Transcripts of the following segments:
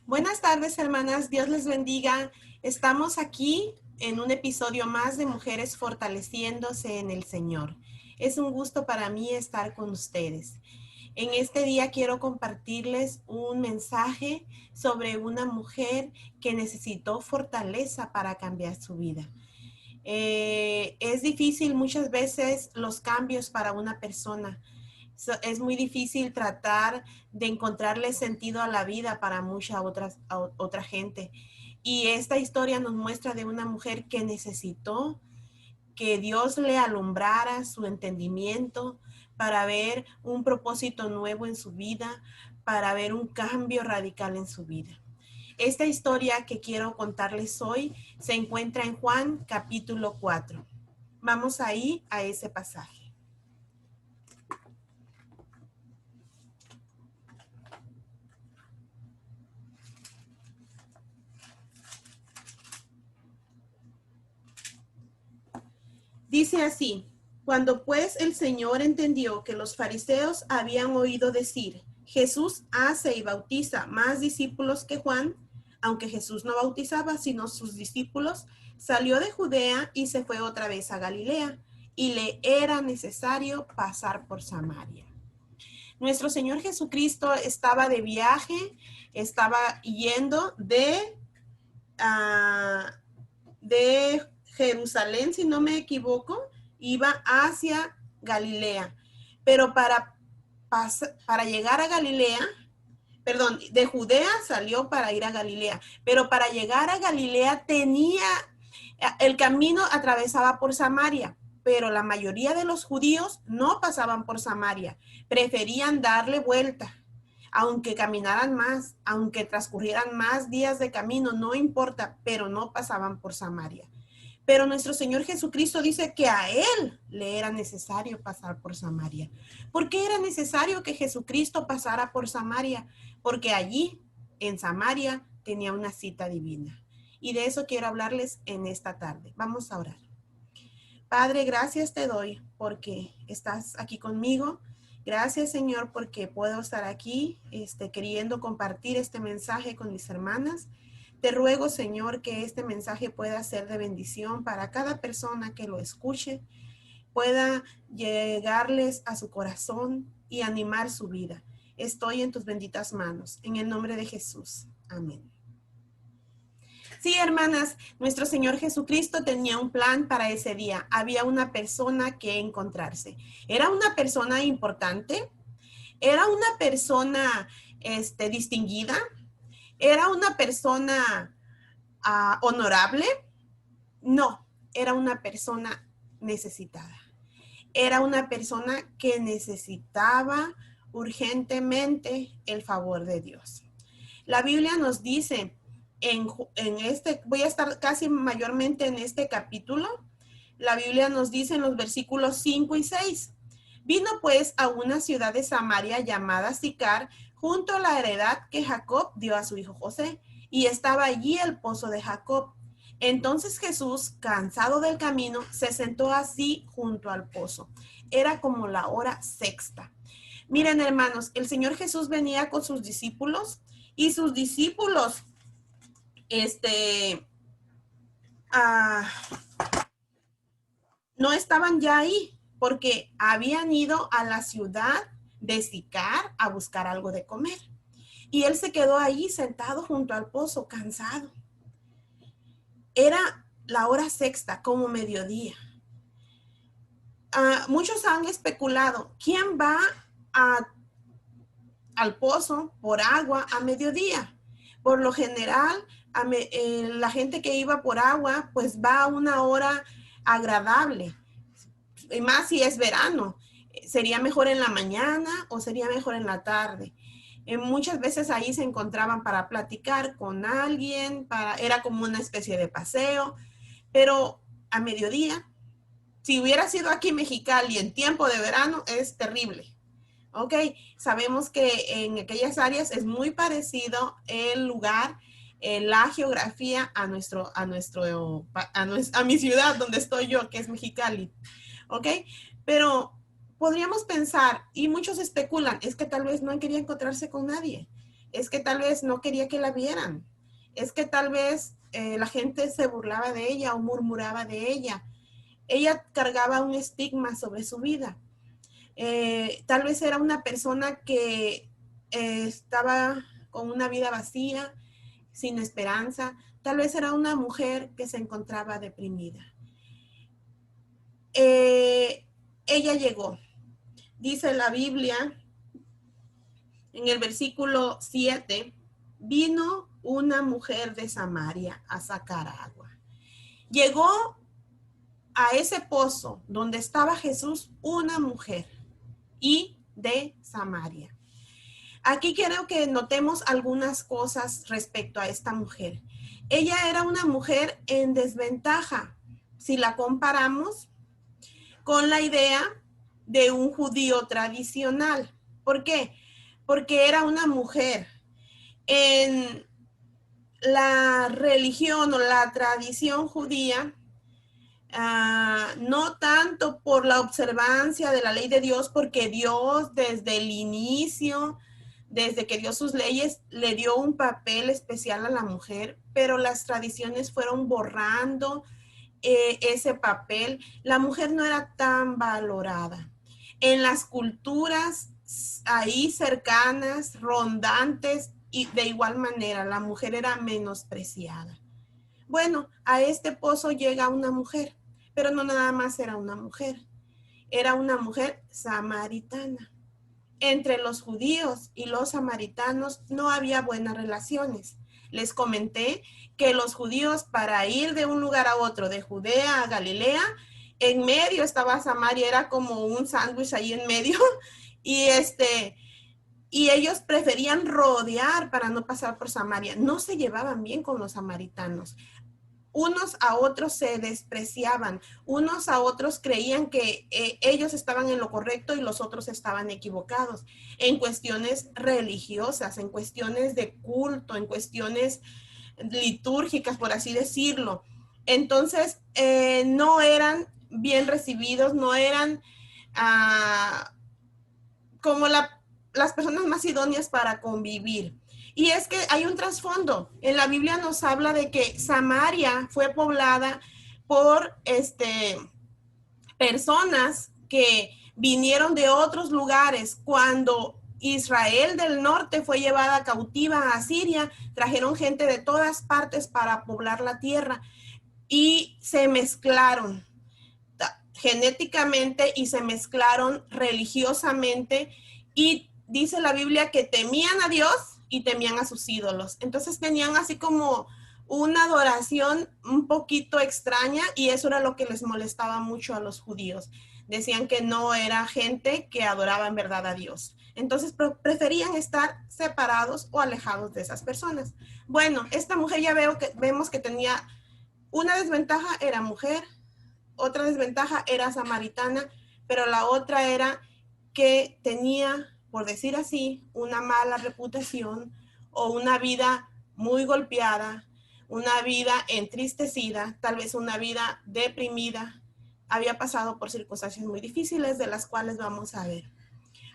Buenas tardes, hermanas. Dios les bendiga. Estamos aquí en un episodio más de Mujeres Fortaleciéndose en el Señor. Es un gusto para mí estar con ustedes. En este día quiero compartirles un mensaje sobre una mujer que necesitó fortaleza para cambiar su vida. Es difícil muchas veces los cambios para una persona. Es muy difícil tratar de encontrarle sentido a la vida para otra gente. Y esta historia nos muestra de una mujer que necesitó que Dios le alumbrara su entendimiento para ver un propósito nuevo en su vida, para ver un cambio radical en su vida. Esta historia que quiero contarles hoy se encuentra en Juan capítulo 4. Vamos ahí a ese pasaje. Dice así: cuando pues el Señor entendió que los fariseos habían oído decir, Jesús hace y bautiza más discípulos que Juan, aunque Jesús no bautizaba sino sus discípulos, salió de Judea y se fue otra vez a Galilea, y le era necesario pasar por Samaria. Nuestro Señor Jesucristo estaba de viaje, estaba yendo de Jerusalén, si no me equivoco, iba hacia Galilea. Pero para llegar a Galilea, perdón, de Judea salió para ir a Galilea, pero para llegar a Galilea el camino atravesaba por Samaria, pero la mayoría de los judíos no pasaban por Samaria, preferían darle vuelta. Aunque caminaran más, aunque transcurrieran más días de camino, no importa, pero no pasaban por Samaria. Pero nuestro Señor Jesucristo dice que a Él le era necesario pasar por Samaria. ¿Por qué era necesario que Jesucristo pasara por Samaria? Porque allí, en Samaria, tenía una cita divina. Y de eso quiero hablarles en esta tarde. Vamos a orar. Padre, gracias te doy porque estás aquí conmigo. Gracias, Señor, porque puedo estar aquí queriendo compartir este mensaje con mis hermanas. Te ruego, Señor, que este mensaje pueda ser de bendición para cada persona que lo escuche, pueda llegarles a su corazón y animar su vida. Estoy en tus benditas manos. En el nombre de Jesús. Amén. Sí, hermanas, nuestro Señor Jesucristo tenía un plan para ese día. Había una persona que encontrarse. Era una persona importante, era una persona distinguida, era una persona honorable. No, era una persona necesitada. Era una persona que necesitaba urgentemente el favor de Dios. La Biblia nos dice voy a estar casi mayormente en este capítulo. La Biblia nos dice en los versículos 5 y 6. Vino pues a una ciudad de Samaria llamada Sicar, junto a la heredad que Jacob dio a su hijo José, y estaba allí el pozo de Jacob. Entonces Jesús, cansado del camino, se sentó así junto al pozo. Era como la hora sexta. Miren, hermanos, el Señor Jesús venía con sus discípulos y sus discípulos no estaban ya ahí porque habían ido a la ciudad de Sicar a buscar algo de comer. Y él se quedó ahí sentado junto al pozo, cansado. Era la hora sexta, como mediodía. Muchos han especulado, ¿quién va al pozo por agua a mediodía? Por lo general, la gente que iba por agua, pues va a una hora agradable, y más si es verano. ¿Sería mejor en la mañana o sería mejor en la tarde? Muchas veces ahí se encontraban para platicar con alguien, era como una especie de paseo, pero a mediodía, si hubiera sido aquí en Mexicali en tiempo de verano, es terrible. Ok, sabemos que en aquellas áreas es muy parecido el lugar, la geografía a mi ciudad donde estoy yo, que es Mexicali. Ok, pero podríamos pensar, y muchos especulan, es que tal vez no quería encontrarse con nadie. es que tal vez no quería que la vieran, es que tal vez la gente se burlaba de ella o murmuraba de ella. Ella cargaba un estigma sobre su vida. Tal vez era una persona que estaba con una vida vacía, sin esperanza. Tal vez era una mujer que se encontraba deprimida. Ella llegó. Dice la Biblia en el versículo 7, vino una mujer de Samaria a sacar agua. Llegó a ese pozo donde estaba Jesús una mujer y de Samaria. Aquí quiero que notemos algunas cosas respecto a esta mujer. Ella era una mujer en desventaja si la comparamos con la idea de un judío tradicional. ¿Por qué? Porque era una mujer. En la religión o la tradición judía, no tanto por la observancia de la ley de Dios, porque Dios desde el inicio, desde que dio sus leyes, le dio un papel especial a la mujer, pero las tradiciones fueron borrando ese papel. La mujer no era tan valorada. En las culturas ahí cercanas, rondantes, y de igual manera la mujer era menospreciada. Bueno, a este pozo llega una mujer, pero no nada más era una mujer samaritana. Entre los judíos y los samaritanos no había buenas relaciones. Les comenté que los judíos, para ir de un lugar a otro, de Judea a Galilea, en medio estaba Samaria, era como un sándwich ahí en medio, y ellos preferían rodear para no pasar por Samaria. No se llevaban bien con los samaritanos. Unos a otros se despreciaban, unos a otros creían que ellos estaban en lo correcto y los otros estaban equivocados, en cuestiones religiosas, en cuestiones de culto, en cuestiones litúrgicas, por así decirlo. Entonces, no eran bien recibidos, no eran como las personas más idóneas para convivir. Y es que hay un trasfondo. En la Biblia nos habla de que Samaria fue poblada por personas que vinieron de otros lugares. Cuando Israel del norte fue llevada cautiva a Siria, trajeron gente de todas partes para poblar la tierra y se mezclaron genéticamente y se mezclaron religiosamente, y dice la Biblia que temían a Dios y temían a sus ídolos. Entonces tenían así como una adoración un poquito extraña, y eso era lo que les molestaba mucho a los judíos. Decían que no era gente que adoraba en verdad a Dios. Entonces preferían estar separados o alejados de esas personas. Bueno, esta mujer ya vemos que tenía una desventaja, era mujer. Otra desventaja era samaritana, pero la otra era que tenía, por decir así, una mala reputación o una vida muy golpeada, una vida entristecida, tal vez una vida deprimida. Había pasado por circunstancias muy difíciles, de las cuales vamos a ver.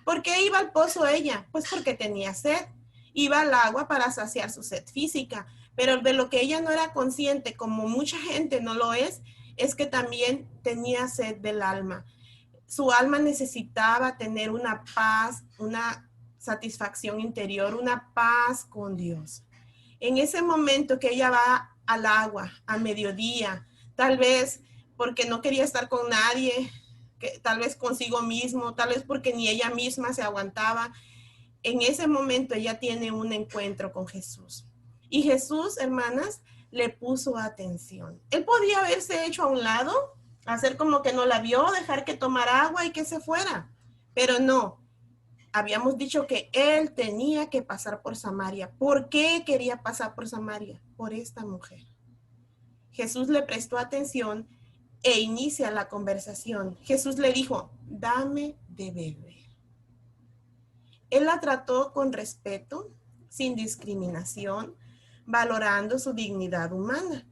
¿Por qué iba al pozo ella? Pues porque tenía sed. Iba al agua para saciar su sed física, pero de lo que ella no era consciente, como mucha gente no lo es que también tenía sed del alma. Su alma necesitaba tener una paz, una satisfacción interior, una paz con Dios. En ese momento que ella va al agua a mediodía, tal vez porque no quería estar con nadie, que tal vez consigo mismo, tal vez porque ni ella misma se aguantaba, en ese momento ella tiene un encuentro con Jesús. Y Jesús, hermanas, le puso atención. Él podía haberse hecho a un lado, hacer como que no la vio, dejar que tomara agua y que se fuera. Pero no, habíamos dicho que él tenía que pasar por Samaria. ¿Por qué quería pasar por Samaria? Por esta mujer. Jesús le prestó atención e inicia la conversación. Jesús le dijo, dame de beber. Él la trató con respeto, sin discriminación, valorando su dignidad humana.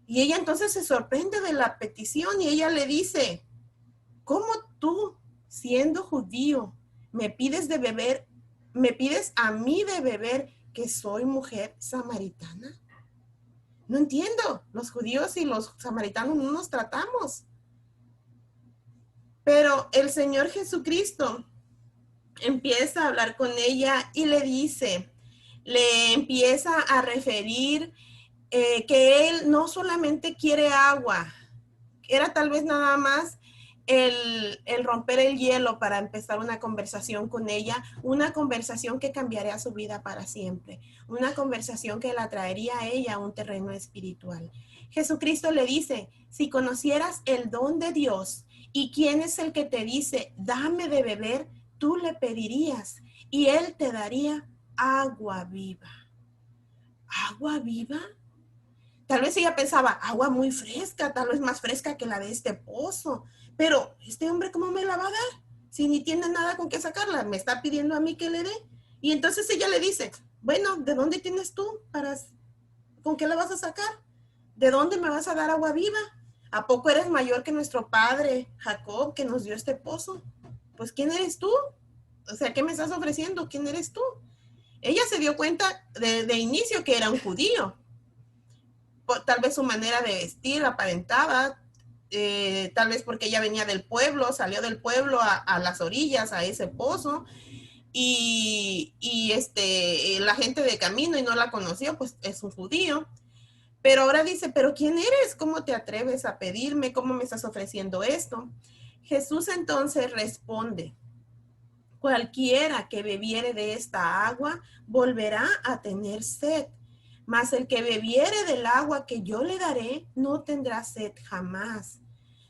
Y ella entonces se sorprende de la petición y ella le dice, ¿cómo tú, siendo judío, me pides de beber, me pides a mí de beber, que soy mujer samaritana? No entiendo, los judíos y los samaritanos no nos tratamos. Pero el Señor Jesucristo empieza a hablar con ella y le empieza a referir que él no solamente quiere agua, era tal vez nada más el romper el hielo para empezar una conversación con ella, una conversación que cambiaría su vida para siempre, una conversación que la traería a ella a un terreno espiritual. Jesucristo le dice, si conocieras el don de Dios y quién es el que te dice, dame de beber, tú le pedirías y él te daría agua viva. ¿Agua viva? Tal vez ella pensaba, agua muy fresca, tal vez más fresca que la de este pozo. Pero, ¿este hombre cómo me la va a dar? Si ni tiene nada con qué sacarla, me está pidiendo a mí que le dé. Y entonces ella le dice, bueno, ¿de dónde tienes tú? ¿Con qué la vas a sacar? ¿De dónde me vas a dar agua viva? ¿A poco eres mayor que nuestro padre Jacob, que nos dio este pozo? Pues, ¿quién eres tú? O sea, ¿qué me estás ofreciendo? ¿Quién eres tú? Ella se dio cuenta de inicio que era un judío. Tal vez su manera de vestir aparentaba, tal vez porque ella venía del pueblo, salió del pueblo a las orillas, a ese pozo, y la gente de camino y no la conoció, pues es un judío. Pero ahora dice, pero ¿quién eres? ¿Cómo te atreves a pedirme? ¿Cómo me estás ofreciendo esto? Jesús entonces responde, cualquiera que bebiere de esta agua volverá a tener sed, mas el que bebiere del agua que yo le daré no tendrá sed jamás,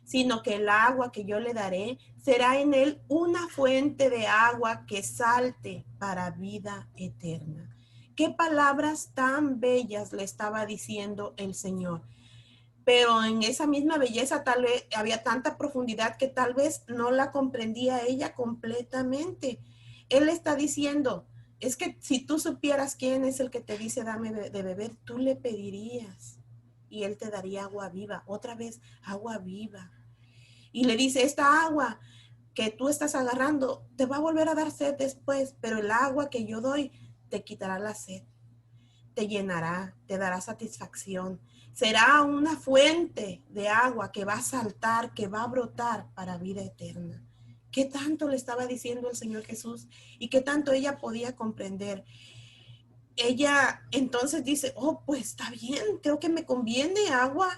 sino que el agua que yo le daré será en él una fuente de agua que salte para vida eterna. Qué palabras tan bellas le estaba diciendo el Señor. Pero en esa misma belleza tal vez había tanta profundidad que tal vez no la comprendía ella completamente. Él está diciendo, es que si tú supieras quién es el que te dice dame de beber, tú le pedirías y él te daría agua viva, otra vez agua viva. Y le dice, esta agua que tú estás agarrando te va a volver a dar sed después, pero el agua que yo doy te quitará la sed, te llenará, te dará satisfacción. Será una fuente de agua que va a saltar, que va a brotar para vida eterna. ¿Qué tanto le estaba diciendo el Señor Jesús y qué tanto ella podía comprender? Ella entonces dice, oh, pues está bien, creo que me conviene agua,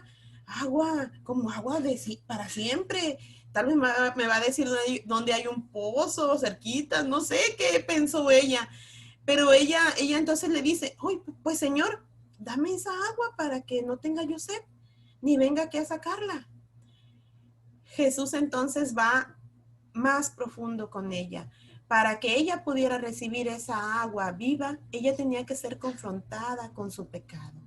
como agua para siempre. Tal vez me va a decir dónde hay un pozo cerquita, no sé qué pensó ella. Pero ella entonces le dice, uy, pues Señor, dame esa agua para que no tenga yo sed, ni venga aquí a sacarla. Jesús entonces va más profundo con ella. Para que ella pudiera recibir esa agua viva, ella tenía que ser confrontada con su pecado.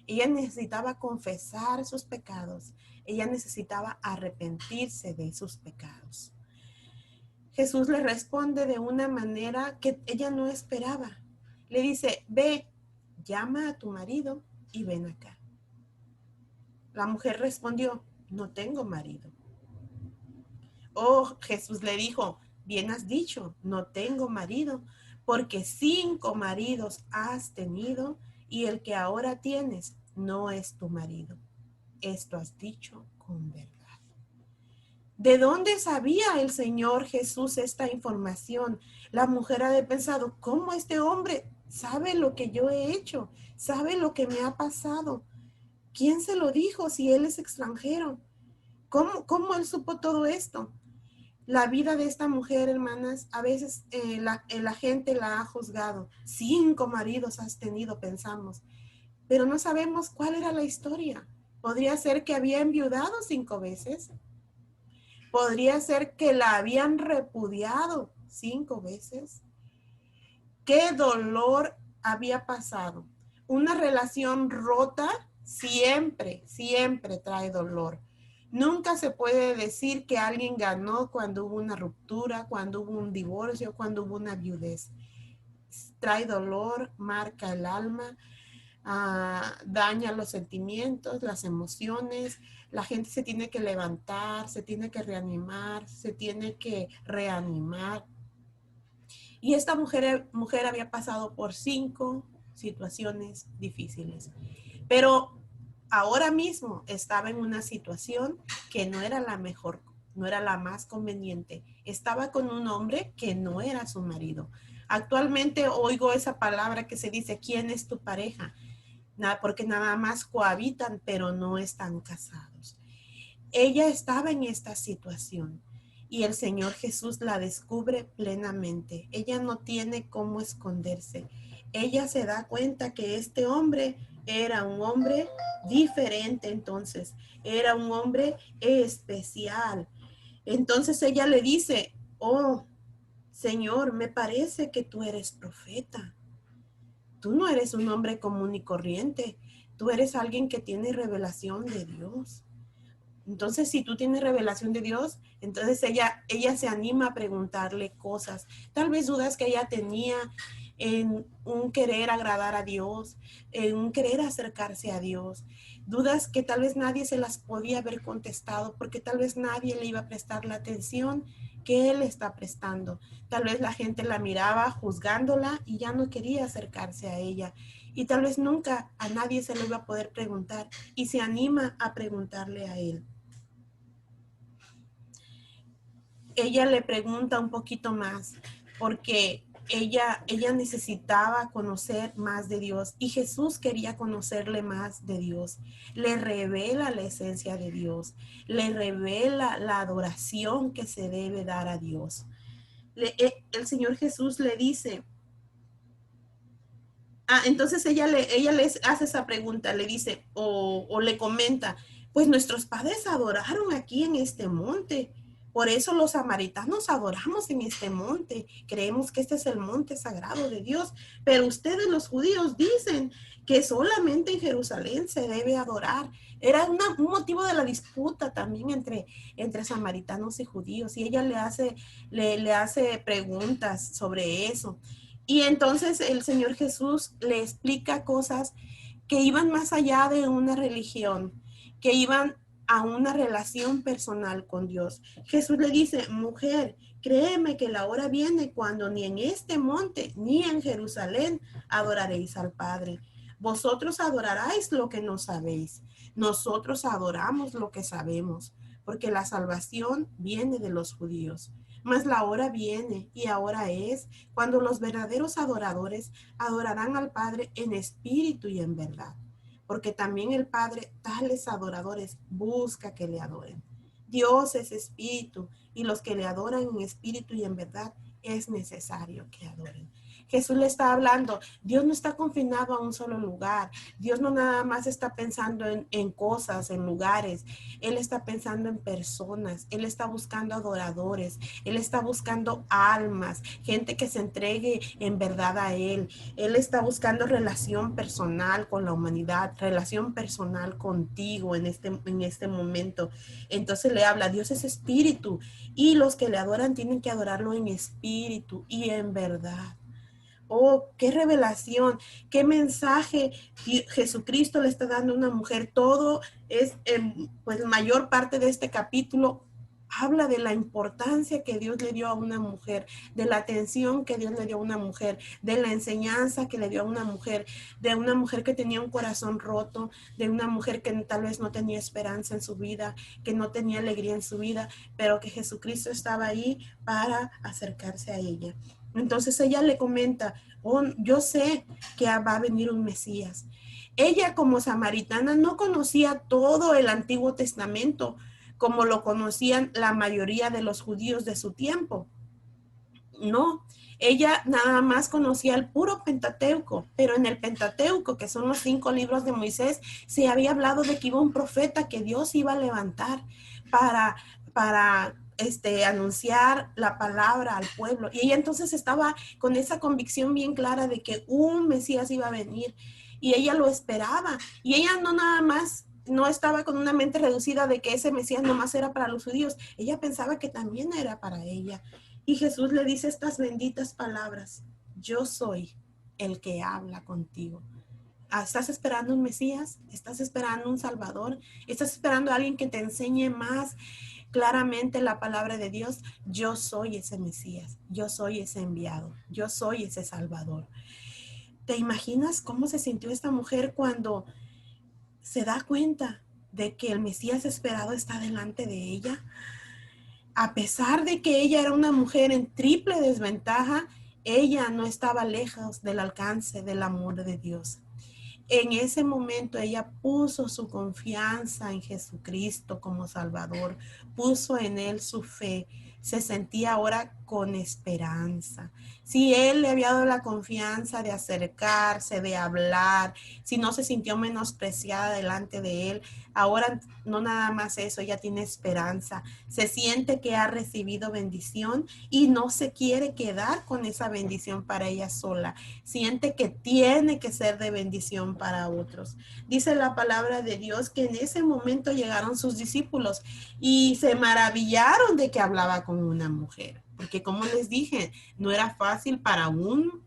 Ella necesitaba confesar sus pecados. Ella necesitaba arrepentirse de sus pecados. Jesús le responde de una manera que ella no esperaba. Le dice, ve, llama a tu marido y ven acá. La mujer respondió, no tengo marido. Oh, Jesús le dijo, bien has dicho, no tengo marido, porque 5 maridos has tenido y el que ahora tienes no es tu marido. Esto has dicho con verdad. ¿De dónde sabía el Señor Jesús esta información? La mujer ha de pensado, ¿cómo este hombre sabe lo que yo he hecho? ¿Sabe lo que me ha pasado? ¿Quién se lo dijo si él es extranjero? ¿Cómo él supo todo esto? La vida de esta mujer, hermanas, a veces la gente la ha juzgado. 5 maridos has tenido, pensamos, pero no sabemos cuál era la historia. Podría ser que había enviudado 5 veces. Podría ser que la habían repudiado 5 veces. ¿Qué dolor había pasado? Una relación rota siempre trae dolor. Nunca se puede decir que alguien ganó cuando hubo una ruptura, cuando hubo un divorcio, cuando hubo una viudez. Trae dolor, marca el alma, daña los sentimientos, las emociones. La gente se tiene que levantar, se tiene que reanimar, se tiene que reanimar. Y esta mujer había pasado por 5 situaciones difíciles. Pero ahora mismo estaba en una situación que no era la mejor, no era la más conveniente. Estaba con un hombre que no era su marido. Actualmente oigo esa palabra que se dice, ¿quién es tu pareja? Nada, porque nada más cohabitan, pero no están casados. Ella estaba en esta situación y el Señor Jesús la descubre plenamente. Ella no tiene cómo esconderse. Ella se da cuenta que este hombre era un hombre diferente, entonces era un hombre especial. Entonces ella le dice, oh Señor, me parece que tú eres profeta. Tú no eres un hombre común y corriente. Tú eres alguien que tiene revelación de Dios. Entonces, si tú tienes revelación de Dios, entonces ella se anima a preguntarle cosas, tal vez dudas que ella tenía en un querer agradar a Dios, en un querer acercarse a Dios, dudas que tal vez nadie se las podía haber contestado porque tal vez nadie le iba a prestar la atención que él está prestando. Tal vez la gente la miraba juzgándola y ya no quería acercarse a ella. Y tal vez nunca a nadie se le iba a poder preguntar y se anima a preguntarle a él. Ella le pregunta un poquito más porque ella necesitaba conocer más de Dios y Jesús quería conocerle más de Dios. Le revela la esencia de Dios, le revela la adoración que se debe dar a Dios. El Señor Jesús le dice, entonces ella les hace esa pregunta, le dice o le comenta, pues nuestros padres adoraron aquí en este monte. Por eso los samaritanos adoramos en este monte. Creemos que este es el monte sagrado de Dios. Pero ustedes los judíos dicen que solamente en Jerusalén se debe adorar. Era un motivo de la disputa también entre samaritanos y judíos. Y ella le hace preguntas sobre eso. Y entonces el Señor Jesús le explica cosas que iban más allá de una religión, que iban a una relación personal con Dios. Jesús le dice, mujer, créeme que la hora viene cuando ni en este monte ni en Jerusalén adoraréis al Padre. Vosotros adoraréis lo que no sabéis. Nosotros adoramos lo que sabemos, porque la salvación viene de los judíos. Mas la hora viene y ahora es cuando los verdaderos adoradores adorarán al Padre en espíritu y en verdad, porque también el Padre tales adoradores busca que le adoren. Dios es espíritu y los que le adoran en espíritu y en verdad es necesario que adoren. Jesús le está hablando, Dios no está confinado a un solo lugar, Dios no nada más está pensando en cosas, en lugares, Él está pensando en personas, Él está buscando adoradores, Él está buscando almas, gente que se entregue en verdad a Él, Él está buscando relación personal con la humanidad, relación personal contigo en este momento. Entonces le habla, Dios es espíritu y los que le adoran tienen que adorarlo en espíritu y en verdad. Oh, qué revelación, qué mensaje Jesucristo le está dando a una mujer. Todo es, pues, mayor parte de este capítulo habla de la importancia que Dios le dio a una mujer, de la atención que Dios le dio a una mujer, de la enseñanza que le dio a una mujer, de una mujer que tenía un corazón roto, de una mujer que tal vez no tenía esperanza en su vida, que no tenía alegría en su vida, pero que Jesucristo estaba ahí para acercarse a ella. Entonces ella le comenta, oh, yo sé que va a venir un Mesías. Ella como samaritana no conocía todo el Antiguo Testamento como lo conocían la mayoría de los judíos de su tiempo. No, ella nada más conocía el puro Pentateuco, pero en el Pentateuco, que son los 5 libros de Moisés, se había hablado de que iba un profeta que Dios iba a levantar para anunciar la palabra al pueblo. Y ella entonces estaba con esa convicción bien clara de que un Mesías iba a venir y ella lo esperaba. Y ella no nada más no estaba con una mente reducida de que ese Mesías nomás era para los judíos. Ella pensaba que también era para ella. Y Jesús le dice estas benditas palabras: yo soy el que habla contigo. ¿Estás esperando un Mesías? ¿Estás esperando un Salvador? ¿Estás esperando a alguien que te enseñe más claramente la palabra de Dios? Yo soy ese Mesías, yo soy ese enviado, yo soy ese Salvador. ¿Te imaginas cómo se sintió esta mujer cuando se da cuenta de que el Mesías esperado está delante de ella? A pesar de que ella era una mujer en triple desventaja, ella no estaba lejos del alcance del amor de Dios. En ese momento ella puso su confianza en Jesucristo como Salvador, puso en Él su fe, se sentía ahora con esperanza. Si Él le había dado la confianza de acercarse, de hablar, si no se sintió menospreciada delante de Él, ahora no nada más eso, ella tiene esperanza, se siente que ha recibido bendición y no se quiere quedar con esa bendición para ella sola, siente que tiene que ser de bendición para otros. Dice la palabra de Dios que en ese momento llegaron sus discípulos y se maravillaron de que hablaba con una mujer, porque como les dije, no era fácil para un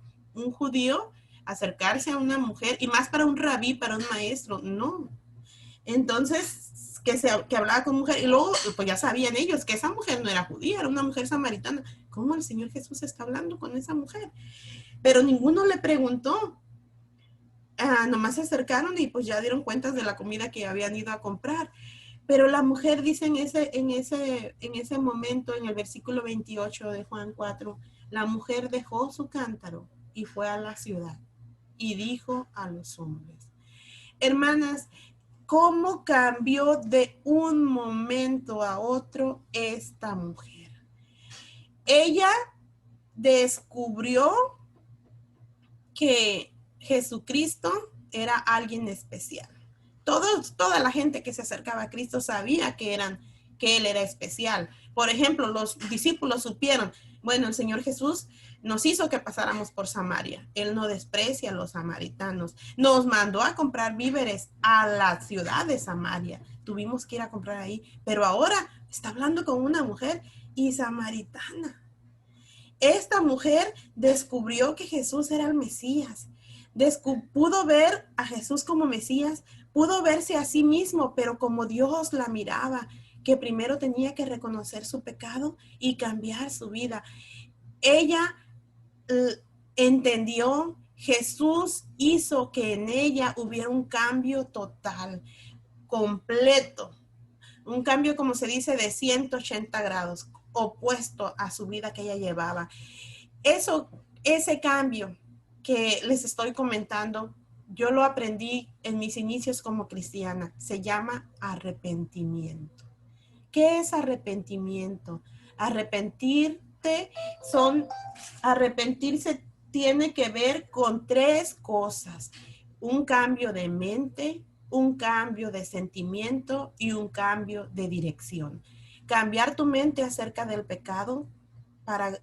judío acercarse a una mujer, y más para un rabí, para un maestro, no. Entonces, que hablaba con mujer, y luego pues ya sabían ellos que esa mujer no era judía, era una mujer samaritana. ¿Cómo el Señor Jesús está hablando con esa mujer? Pero ninguno le preguntó. Nomás se acercaron y pues ya dieron cuentas de la comida que habían ido a comprar. Pero la mujer dice en ese momento, en el versículo 28 de Juan 4, la mujer dejó su cántaro y fue a la ciudad y dijo a los hombres. Hermanas, ¿cómo cambió de un momento a otro esta mujer? Ella descubrió que Jesucristo era alguien especial. Toda la gente que se acercaba a Cristo sabía que Él era especial. Por ejemplo, los discípulos supieron, bueno, el Señor Jesús nos hizo que pasáramos por Samaria. Él no desprecia a los samaritanos. Nos mandó a comprar víveres a la ciudad de Samaria. Tuvimos que ir a comprar ahí. Pero ahora está hablando con una mujer y samaritana. Esta mujer descubrió que Jesús era el Mesías. Pudo ver a Jesús como Mesías, pudo verse a sí mismo, pero como Dios la miraba, que primero tenía que reconocer su pecado y cambiar su vida. Ella entendió, Jesús hizo que en ella hubiera un cambio total, completo, un cambio, como se dice, de 180 grados, opuesto a su vida que ella llevaba. Ese cambio que les estoy comentando, yo lo aprendí en mis inicios como cristiana. Se llama arrepentimiento. ¿Qué es arrepentimiento? Arrepentirse tiene que ver con tres cosas: un cambio de mente, un cambio de sentimiento y un cambio de dirección. Cambiar tu mente acerca del pecado para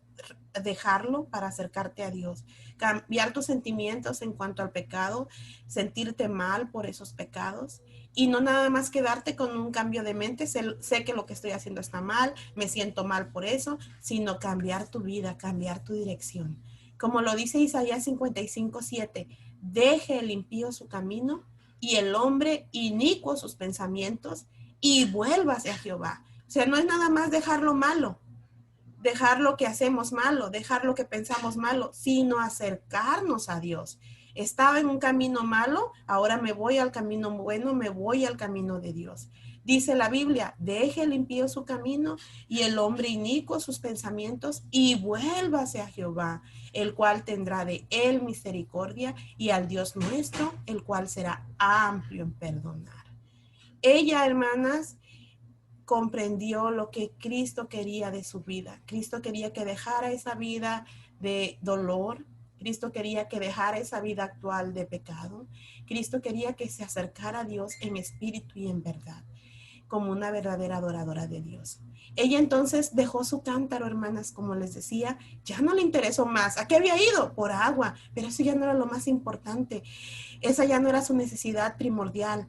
dejarlo, para acercarte a Dios. Cambiar tus sentimientos en cuanto al pecado, sentirte mal por esos pecados y no nada más quedarte con un cambio de mente, sé que lo que estoy haciendo está mal, me siento mal por eso, sino cambiar tu vida, cambiar tu dirección. Como lo dice Isaías 55:7, deje el impío su camino y el hombre inicuo sus pensamientos y vuélvase a Jehová. O sea, no es nada más dejar lo malo, dejar lo que hacemos malo, dejar lo que pensamos malo, sino acercarnos a Dios. Estaba en un camino malo, ahora me voy al camino bueno, me voy al camino de Dios. Dice la Biblia, deje el impío su camino y el hombre inicuo sus pensamientos y vuélvase a Jehová, el cual tendrá de él misericordia, y al Dios nuestro, el cual será amplio en perdonar. Ella, hermanas, comprendió lo que Cristo quería de su vida. Cristo quería que dejara esa vida de dolor. Cristo quería que dejara esa vida actual de pecado. Cristo quería que se acercara a Dios en espíritu y en verdad, como una verdadera adoradora de Dios. Ella entonces dejó su cántaro, hermanas, como les decía, ya no le interesó más. ¿A qué había ido? Por agua, pero eso ya no era lo más importante. Esa ya no era su necesidad primordial.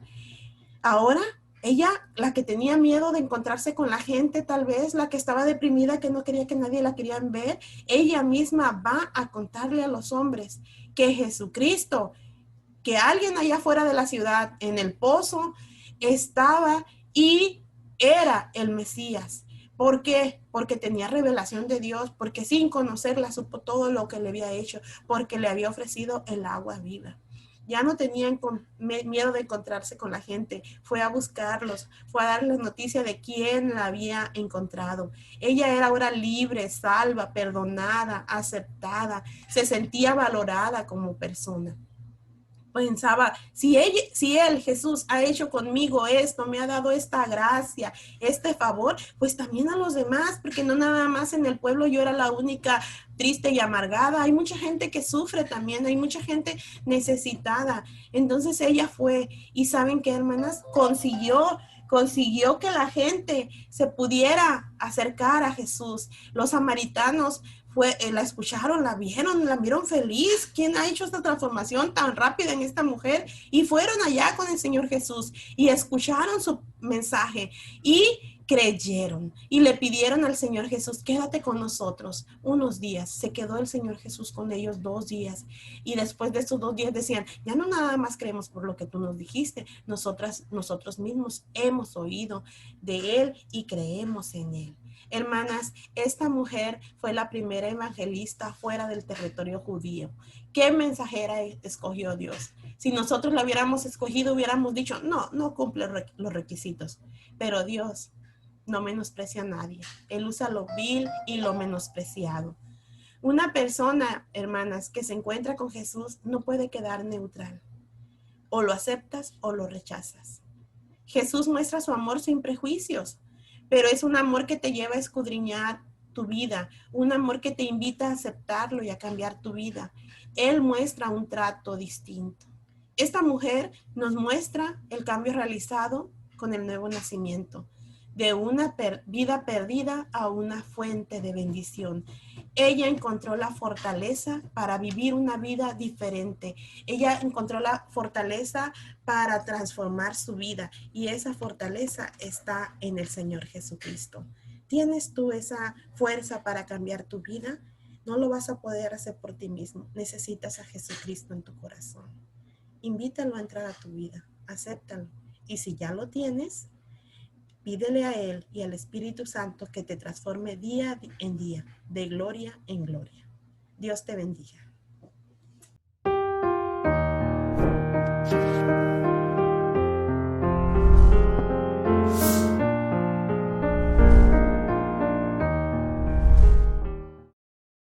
Ahora, ella, la que tenía miedo de encontrarse con la gente, tal vez, la que estaba deprimida, que no quería que nadie la querían ver, ella misma va a contarle a los hombres que Jesucristo, que alguien allá afuera de la ciudad, en el pozo, estaba y era el Mesías. ¿Por qué? Porque tenía revelación de Dios, porque sin conocerla supo todo lo que le había hecho, porque le había ofrecido el agua viva. Ya no tenían miedo de encontrarse con la gente. Fue a buscarlos, fue a darles noticia de quién la había encontrado. Ella era ahora libre, salva, perdonada, aceptada, se sentía valorada como persona. Pensaba, si él, Jesús, ha hecho conmigo esto, me ha dado esta gracia, este favor, pues también a los demás, porque no nada más en el pueblo yo era la única triste y amargada, hay mucha gente que sufre también, hay mucha gente necesitada. Entonces ella fue, y ¿saben qué, hermanas? Consiguió que la gente se pudiera acercar a Jesús. Los samaritanos la escucharon, la vieron feliz. ¿Quién ha hecho esta transformación tan rápida en esta mujer? Y fueron allá con el Señor Jesús y escucharon su mensaje y creyeron y le pidieron al Señor Jesús, quédate con nosotros unos días. Se quedó el Señor Jesús con ellos 2 días y después de esos 2 días decían, ya no nada más creemos por lo que tú nos dijiste, nosotros mismos hemos oído de Él y creemos en Él. Hermanas, esta mujer fue la primera evangelista fuera del territorio judío. ¿Qué mensajera escogió Dios? Si nosotros la hubiéramos escogido, hubiéramos dicho, no cumple los requisitos. Pero Dios no menosprecia a nadie. Él usa lo vil y lo menospreciado. Una persona, hermanas, que se encuentra con Jesús no puede quedar neutral. O lo aceptas o lo rechazas. Jesús muestra su amor sin prejuicios, pero es un amor que te lleva a escudriñar tu vida, un amor que te invita a aceptarlo y a cambiar tu vida. Él muestra un trato distinto. Esta mujer nos muestra el cambio realizado con el nuevo nacimiento, de una vida perdida a una fuente de bendición. Ella encontró la fortaleza para vivir una vida diferente. Ella encontró la fortaleza para transformar su vida y esa fortaleza está en el Señor Jesucristo. ¿Tienes tú esa fuerza para cambiar tu vida? No lo vas a poder hacer por ti mismo. Necesitas a Jesucristo en tu corazón. Invítalo a entrar a tu vida. Acéptalo. Y si ya lo tienes, pídele a Él y al Espíritu Santo que te transforme día en día, de gloria en gloria. Dios te bendiga.